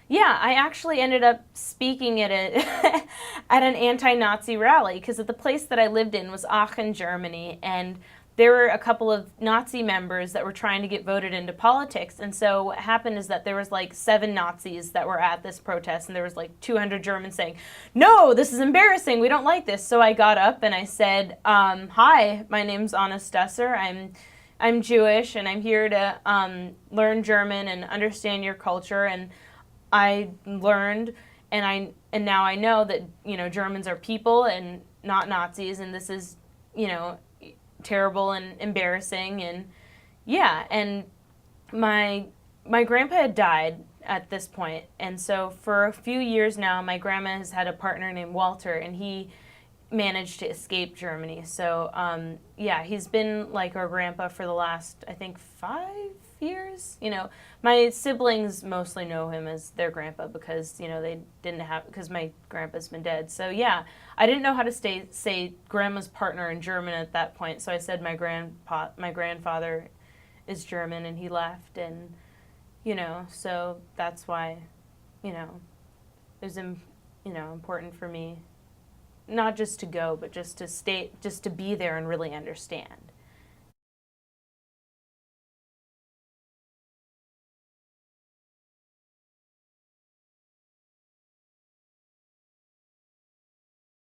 Yeah, I actually ended up speaking at at an anti-Nazi rally because the place that I lived in was Aachen, Germany, and there were a couple of Nazi members that were trying to get voted into politics. And so what happened is that there was like 7 Nazis that were at this protest, and there was like 200 Germans saying, "No, this is embarrassing. We don't like this." So I got up and I said, "Hi, my name's Anna Stusser. I'm Jewish, and I'm here to learn German and understand your culture." And I learned, and now I know that Germans are people and not Nazis, and this is you know terrible and embarrassing, and yeah, and my grandpa had died at this point, and so for a few years now, my grandma has had a partner named Walter, and he managed to escape Germany. So yeah, he's been like our grandpa for the last, I think, 5 years. My siblings mostly know him as their grandpa because they didn't have because my grandpa's been dead. So yeah, I didn't know how to say grandma's partner in German at that point. So I said my grandfather is German and he left, and so that's why it was important for me not just to go, but just to stay, just to be there and really understand.